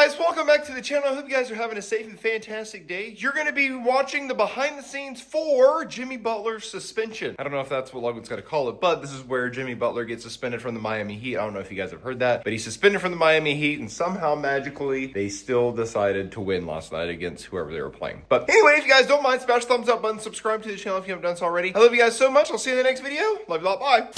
guys, welcome back to the channel. I hope you guys are having a safe and fantastic day. You're going to be watching the behind the scenes for Jimmy Butler's suspension. I don't know if that's what Logan's going to call it, but this is where Jimmy Butler gets suspended from the Miami Heat. I don't know if you guys have heard that, but he's suspended from the Miami Heat, and somehow magically they still decided to win last night against whoever they were playing. But anyway, if you guys don't mind, smash the thumbs up button, subscribe to the channel if you haven't done so already. I love you guys so much. I'll see you in the next video. Love you a lot. Bye.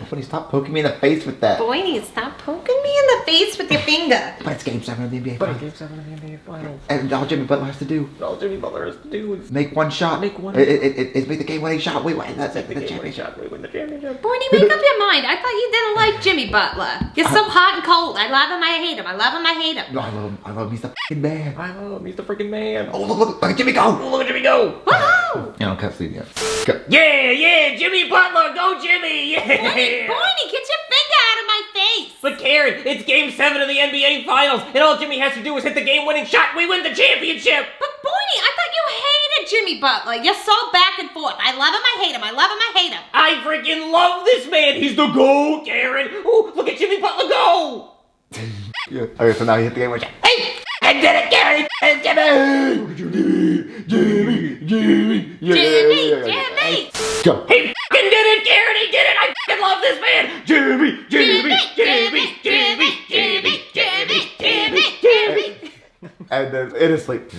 Buddy, stop poking me in the face with that. Boy, stop poking me in the face with your finger. But it's Game 7 of the NBA Finals. Game 7 of the NBA Finals. And all Jimmy Butler has to do. All Jimmy Butler has to do is make one shot. Make one. It's make the game-winning shot. Wait, that's it. the game-winning shot. We win the championship. Boydie, make up your mind. I thought you didn't like Jimmy Butler. You're so hot and cold. I love him, I hate him. I love him, I hate him. No, I love him. He's the f***ing man. I love him. He's the freaking man. Oh, look at Jimmy go. Oh, look at Jimmy go. Woohoo! I can't sleep yet. Go. Yeah, Jimmy Butler, go Jimmy. Yeah. Boydie, get your finger out of my face. But Karen, it's Game 7 of the NBA Finals, and all Jimmy has to do is hit the game-winning shot. We win the championship. But Boydie, I thought you hated Jimmy Butler. You're so back and forth. I love him, I hate him. I love him, I hate him. I freaking love this man. He's the GOAT, Karen. Ooh, look at Jimmy Butler go. Yeah. Okay, so now he hit the game-winning shot. Hey, I did it, Karen. Jimmy! Go. He fucking did it, Karen. He did it. I fucking love this man. Jimmy. And then it is like.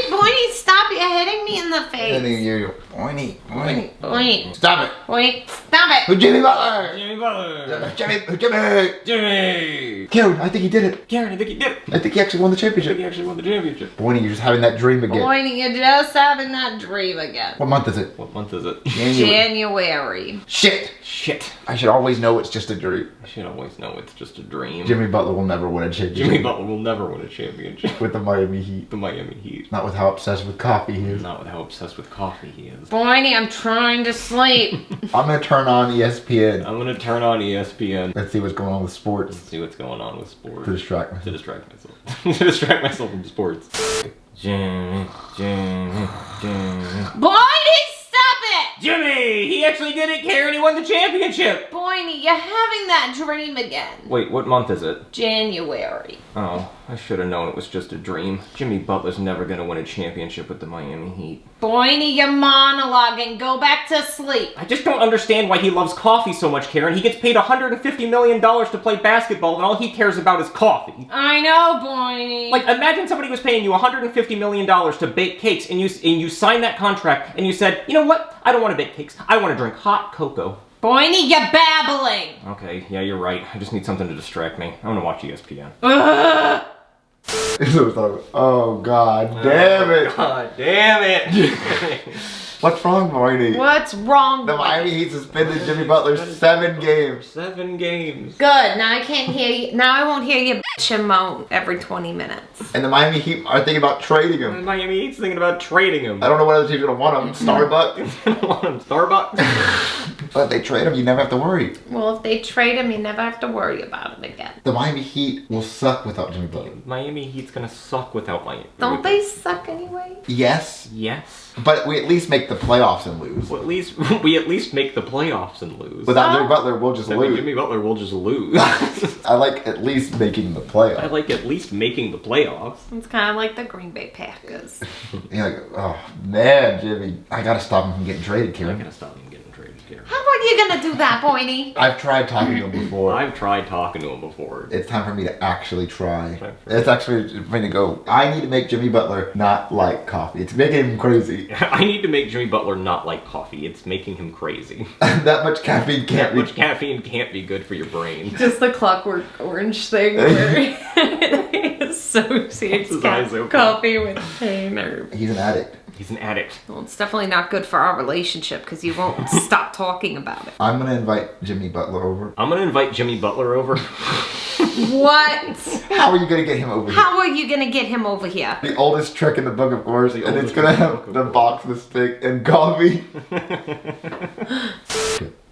Boydie, stop. You're hitting me in the face. And then you're pointy. Boydie. Stop it. Boydie, stop it. Who's Jimmy Butler? Jimmy Butler. Jimmy. Karen, I think he did it. Karen, I think he did it. I think he actually won the I think championship. he actually won the championship. Boy, you're just having that dream again. Boydie, you're just having that dream again. What month is it? What month is it? January. Shit. I should always know it's just a dream. I should always know it's just a dream. Jimmy Butler will never win a championship. Jimmy Butler will never win a championship. With the Miami Heat. The Miami Heat. Not with how obsessed with coffee he is. Not with how obsessed with coffee he is. Boydie, I'm trying to sleep. I'm gonna turn on ESPN. I'm gonna turn on ESPN. Let's see what's going on with sports. Let's see what's going on with sports. To distract myself. To distract myself. To distract myself from sports. Jimmy. Boydie, stop it! Jimmy! He actually did it, Karen. He won the championship. Boydie, you're having that dream again. Wait, what month is it? January. Oh, I should have known it was just a dream. Jimmy Butler's never gonna win a championship with the Miami Heat. Boydie, you're monologuing. Go back to sleep. I just don't understand why he loves coffee so much, Karen. He gets paid $150 million to play basketball, and all he cares about is coffee. I know, Boydie. Like, imagine somebody was paying you $150 million to bake cakes, and you signed that contract, and you said, you know what? I don't want to bake cakes. I want to drink hot cocoa. Boydie, you're babbling. Okay, yeah, you're right. I just need something to distract me. I want to watch ESPN. Ugh. Oh, god damn it. God damn it. What's wrong, Marty? What's wrong? The Miami Heat suspended Jimmy Butler 7 games. 7 games. Good. Now I can't hear you. Now I won't hear you bitch and moan every 20 minutes. And the Miami Heat are thinking about trading The him. Miami Heat's thinking about trading him. I don't know what other team's gonna want him. Starbucks. want him. Starbucks? But if they trade him, you never have to worry. Well, if they trade him, you never have to worry about him again. The Miami Heat will suck without Jimmy Butler. Miami Heat's gonna suck without Miami. Don't they suck anyway? Yes, Yes. but we at least make the playoffs and lose. Well, we at least make the playoffs and lose. Without Jimmy Butler, we'll just I mean, lose. Jimmy Butler will just lose. I like at least making the playoffs. I like at least making the playoffs. It's kind of like the Green Bay Packers. You're like, oh man, Jimmy, I gotta stop him from getting traded, I'm Karen. gonna stop him getting traded, Karen. How are you gonna do that, Boydie? I've tried talking to him before. I've tried talking to him before. It's time for me to actually try. Okay. It's actually for me to go. I need to make Jimmy Butler not like coffee. It's making him crazy. I need to make Jimmy Butler not like coffee. It's making him crazy. That much caffeine can't That be. much caffeine can't be good for your brain. Just the Clockwork Orange thing where he associates His eyes open. coffee with pain or... He's an addict. He's an addict. Well, it's definitely not good for our relationship because you won't stop talking about it. I'm gonna invite Jimmy Butler over. I'm gonna invite Jimmy Butler over. What? How are you gonna get him over here? How are you gonna get him over here? The oldest trick in the book, of course, The and it's oldest gonna trick in the have book, of the course. box, the stick, and coffee.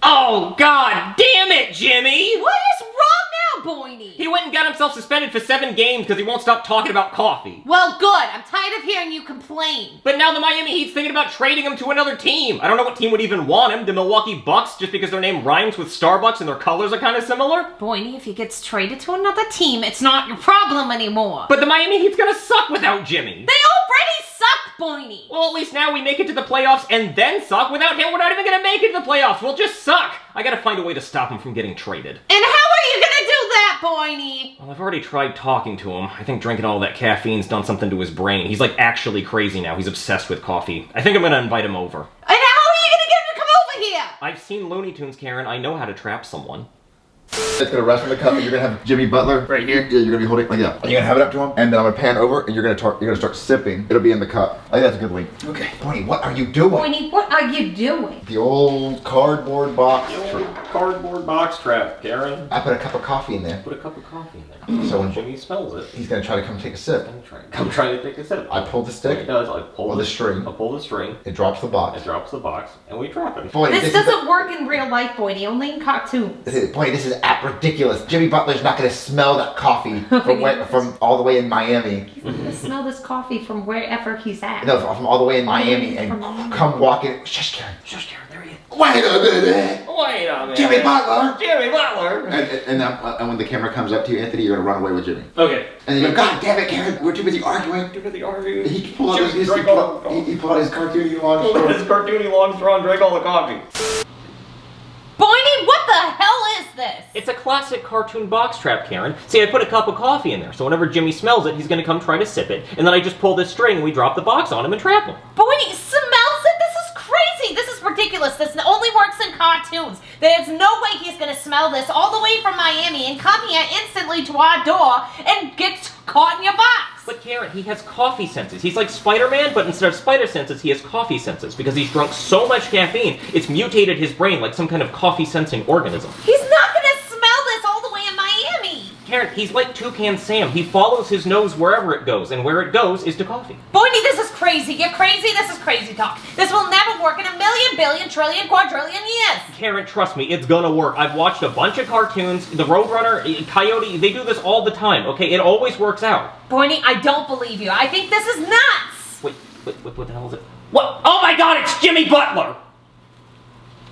Oh, god damn it, Jimmy! What is wrong now, Boydie? He went and Logan got himself suspended for 7 games because he won't stop talking about coffee. Well, good. I'm tired of hearing you complain. But now the Miami Heat's thinking about trading him to another team. I don't know what team would even want him. The Milwaukee Bucks, just because their name rhymes with Starbucks and their colors are kind of similar? Boyney, if he gets traded to another team, it's not your problem anymore. But the Miami Heat's gonna suck without Jimmy. They already suck, Boyney. Well, at least now we make it to the playoffs and then suck. Without him, we're not even gonna make it to the playoffs. We'll just suck. I gotta find a way to stop him from getting traded. And how are you gonna do that, Boyney? Well, I've already tried talking to him. I think drinking all that caffeine's done something to his brain. He's like actually crazy now. He's obsessed with coffee. I think I'm gonna invite him over. And how are you gonna get him to come over here? I've seen Looney Tunes, Karen. I know how to trap someone. It's gonna rest in the cup, and you're gonna have Jimmy Butler Right here? Yeah, you're gonna be holding like that. And you're gonna have it up to him, and then I'm gonna pan over, and you're gonna start sipping. It'll be in the cup. I think that's a good link. Okay. Boy, what are you doing? Boyney, what are you doing? The old cardboard box. Cardboard box trap, Karen. I put a cup of coffee in there. Put a cup of coffee in there. So when Jimmy smells it, he's gonna try to come take a sip. come try to take a sip. I pull the He stick, does. I pull or the string. I pull the string. It drops the It box. drops the box, and we trap him. Boy, This is doesn't work in real life, Boyney, only in cartoons. this is ridiculous. Jimmy Butler's not gonna smell that coffee from all the way in Miami. He's gonna smell this coffee from wherever he's at. No, from all the way in Miami and come walking. Shush, Karen. Shush, Karen. There he is. Wait a minute. Wait a minute. Jimmy Butler. Jimmy Butler. And when the camera comes up to you, Anthony, you're gonna run away with Jimmy. Okay. And then you go, God damn it, Karen, we're too busy arguing. Too busy arguing. He pulled out Jimmy his, drank all the he pulled out his cartoony long Pulled out straw. his cartoony long straw and drank all the coffee. Boyney, what the hell is this? It's a classic cartoon box trap, Karen. See, I put a cup of coffee in there, so whenever Jimmy smells it, he's gonna come try to sip it, and then I just pull this string and we drop the box on him and trap him. Boyney smells it? This is crazy. This is ridiculous. This only works in cartoons. There's no way he's gonna smell this all the way from Miami and come here instantly to our door and get caught in your box. But Karen, he has coffee senses. He's like Spider-Man, but instead of spider senses, he has coffee senses because he's drunk so much caffeine, it's mutated his brain like some kind of coffee-sensing organism. He's not gonna smell this all the way in Miami. Karen, he's like Toucan Sam. He follows his nose wherever it goes, and where it goes is to coffee. Boyney, this is crazy. You're crazy. This is crazy talk. This will never work in a million, billion, trillion, quadrillion years. Karen, trust me, it's gonna work. I've watched a bunch of cartoons. The Roadrunner, Coyote, they do this all the time, okay? It always works out. Boyney, I don't believe you. I think this is nuts. Wait, what the hell is it? What? Oh my god, it's Jimmy Butler!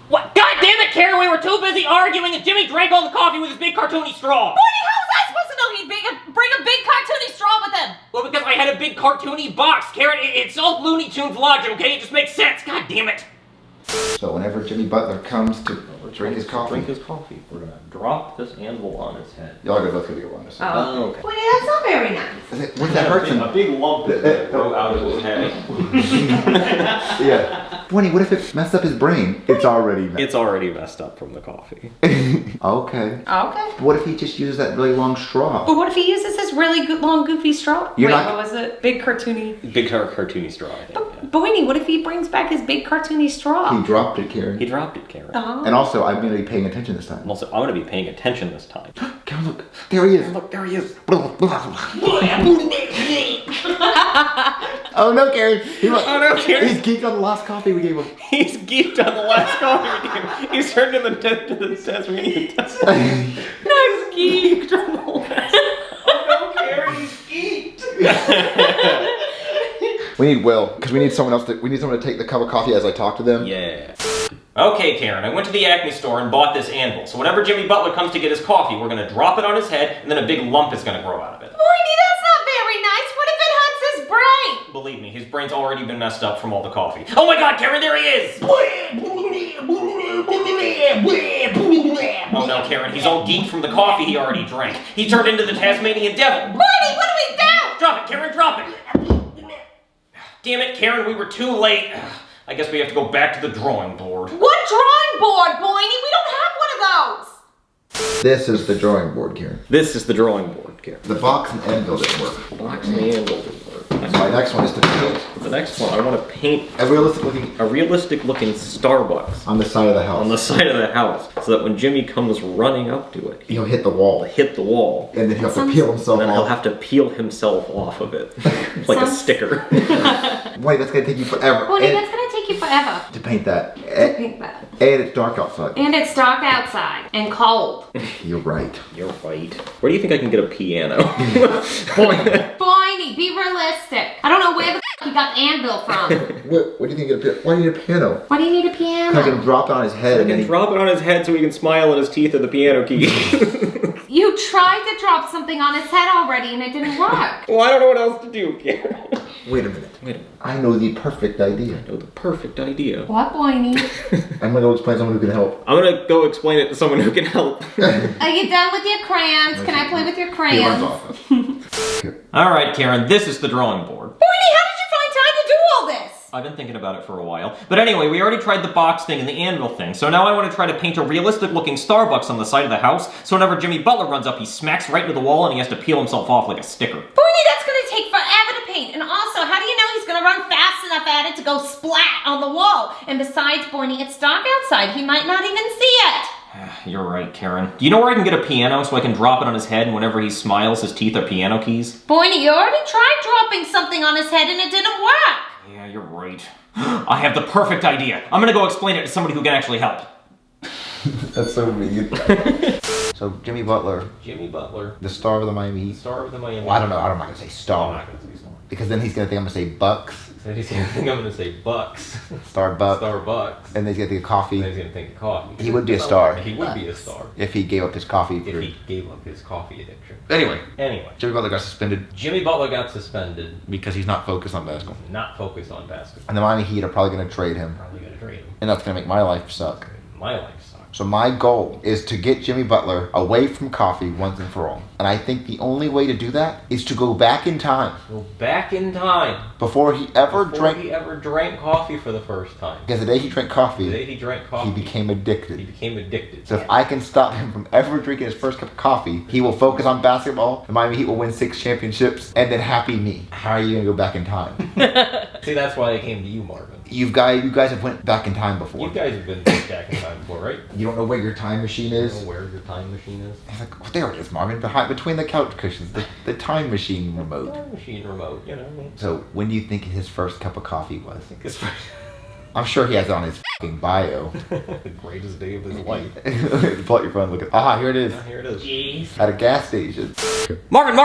What? God damn it, Karen, we were too busy arguing and Jimmy drank all the coffee with his big cartoony straw! Boyney, how was I supposed to know he'd bring a big cartoony straw with him? Well, because I had a big cartoony box, Karen. It's all Looney Tunes logic, okay? It just makes sense. God damn it. So whenever Jimmy Butler comes to drink his coffee, We're gonna drop this anvil on his head. y'all are both gonna be around us. Oh, okay. Boyney, that's not very nice. What's that hurt him? A big lump is gonna grow out of his head. Yeah. Bonnie, what if it messed up his brain? It's already messed. It's already messed up from the coffee. Okay. Okay. What if he just uses that really long straw? But what if he uses his really good, long, goofy straw? You're Wait, not- what was it? Big cartoony. Big cartoony straw, I think. Boyney, what if he brings back his big cartoony straw? He dropped it, Karen. He dropped it, Karen. Oh. And also, I'm gonna be paying attention this time. Also, I'm gonna be paying attention this time. Karen, look. There he is. Look, there he is. Oh no, Karen. Oh, no, Karen. He's geeked on the last coffee we gave him. He's geeked on the last coffee we gave him. He's turned into the Tasmanian test. Nice geek. Oh no, Karen, he's geeked. We need Will, because we need someone to take the cup of coffee as I talk to them. Yeah. Okay, Karen, I went to the Acme store and bought this anvil. So whenever Jimmy Butler comes to get his coffee, we're gonna drop it on his head, and then a big lump is gonna grow out of it. Boyney, that's not very nice. What if it hurts his brain? Believe me, his brain's already been messed up from all the coffee. Oh my god, Karen, there he is! Oh no, Karen, he's all geeked from the coffee he already drank. He turned into the Tasmanian devil. Boyney, what do we do? Drop it, Karen, drop it! Damn it, Karen, we were too late. I guess we have to go back to the drawing board. What drawing board, Boyney? We don't have one of those. This is the drawing board, Karen. This is the drawing board, Karen. The box and anvil didn't work. Box and anvil didn't work. My next one is to paint The next one, I want to paint a realistic looking Starbucks on the side of the house. on the side of the house, so that when Jimmy comes running up to it, He'll hit the wall. hit the wall, And then he'll have to peel himself and then he'll off. have to peel himself off of it, like a sticker. Wait, that's gonna take you forever. Boyney, And that's gonna take you forever. Whatever. To paint that. To paint that. And it's dark outside. And it's dark outside and cold. You're right. You're right. Where do you think I can get a piano? Boiny, be realistic. I don't know where the f you got the anvil from. What do you think of a piano? Why do you need a piano? Why do you need a I piano? can drop it on his head I and then can drop it on his head so he can smile at his teeth at the piano key. You tried to drop something on his head already and it didn't work. Well, I don't know what else to do, Karen. Wait a minute. I know the perfect idea. I know the perfect idea. What, Boiny? I'm gonna go explain to someone who can help. I'm gonna go explain it to someone who can help. Are you done with your crayons? Can I play with your crayons? Alright, Karen, this is the drawing board. Boiny, how did you find time to do all this? I've been thinking about it for a while. But anyway, we already tried the box thing and the anvil thing, so now I want to try to paint a realistic-looking Starbucks on the side of the house, so whenever Jimmy Butler runs up, he smacks right into the wall and he has to peel himself off like a sticker. Boiny, that's gonna take forever to paint. And also, how do you know he's gonna run fast enough at it to go splat on the wall? And besides, Boiny, it's dark outside. He might not even see it. You're right, Karen. Do you know where I can get a piano so I can drop it on his head and whenever he smiles, his teeth are piano keys? Boiny, you already tried dropping something on his head and it didn't work. Yeah, you're right. I have the perfect idea. I'm gonna go explain it to somebody who can actually help. That's so mean. So Jimmy Butler, Jimmy Butler, the star of the Miami Heat. star of the Miami. Well, I don't know. I'm not gonna say I'm star not gonna say star. because then he's gonna think I'm gonna say Bucks, So he's gonna think I'm gonna say Bucks. Starbucks, Starbucks. and then he's gonna think of coffee. Then he's gonna think of coffee. He would be a star. He would be a star. If he gave up his coffee. If he gave up his coffee addiction. Anyway, Anyway, Jimmy Butler got suspended Jimmy Butler got suspended, because he's not focused on basketball. not focused on basketball. And the Miami Heat are probably gonna trade him, Probably gonna trade him. and that's gonna make my life suck. My life sucks. So my goal is to get Jimmy Butler away from coffee once and for all. And I think the only way to do that is to go back in time Go back in time. before he ever Before drank. he ever drank coffee for the first time. Because the day he drank The coffee, day he drank coffee, he became he addicted. became addicted. So if I can stop him from ever drinking his first cup of coffee, he will focus on basketball. The Miami Heat will win 6 championships, and then happy me. How are you gonna go back in time? See, that's why I came to you, Marvin. You guys have went back in time before. You guys have been back in time before, right? You don't know where your time machine You is. know where your time machine is? He's like, oh, there it is, Marvin, between the couch cushions, the time machine remote. Time machine remote, you know. So when do you think his first cup of coffee was? I think it's I'm sure he has it on his fucking bio. the greatest day of his life. Pull out your phone, look at. Aha, here it is. Ah, here it is. Jeez. At a gas station. Marvin!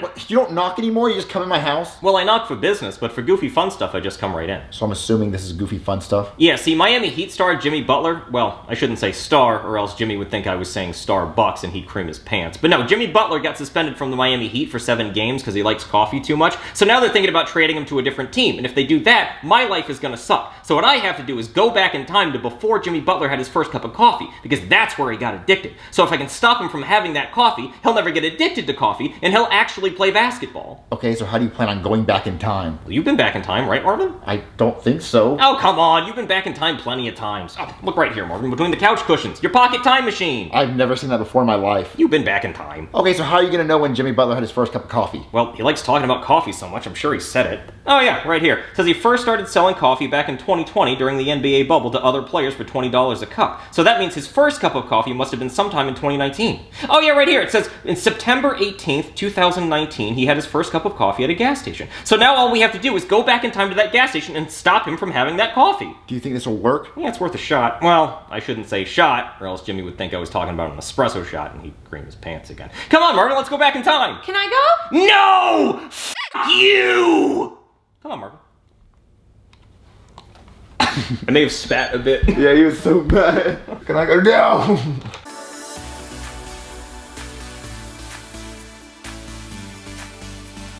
What? You don't knock anymore? You just come in my house? Well, I knock for business, but for goofy fun stuff, I just come right in. So I'm assuming this is goofy fun stuff. Yeah, see, Miami Heat star Jimmy Butler, well, I shouldn't say star, or else Jimmy would think I was saying Starbucks and he'd cream his pants. But no, Jimmy Butler got suspended from the Miami Heat for 7 games because he likes coffee too much. So now they're thinking about trading him to a different team. And if they do that, my life is gonna suck. So what I have to do is go back in time to before Jimmy Butler had his first cup of coffee, because that's where he got addicted. So if I can stop him from having that coffee, he'll never get addicted to coffee, and he'll actually play basketball. Okay, so how do you plan on going back in time? Well, you've been back in time, right, Marvin? I don't think so. Oh, come on, you've been back in time plenty of times. Oh, look right here, Marvin, between the couch cushions, your pocket time machine. I've never seen that before in my life. You've been back in time. Okay, so how are you gonna know when Jimmy Butler had his first cup of coffee? Well, he likes talking about coffee so much, I'm sure he said it. Oh yeah, right here. It says he first started selling coffee back in 2020 during the NBA bubble to other players for $20 a cup. So that means his first cup of coffee must have been sometime in 2019. Oh yeah, right here. It says in September 18th, 2019, he had his first cup of coffee at a gas station. So now all we have to do is go back in time to that gas station and stop him from having that coffee. Do you think this will work? Yeah, it's worth a shot. Well, I shouldn't say shot, or else Jimmy would think I was talking about an espresso shot and he'd cream his pants again. Come on, Marvin, let's go back in time. Can I go? No! F you! Come on, Marvin. I may have spat a bit. Yeah, he was so bad. Can I go? No!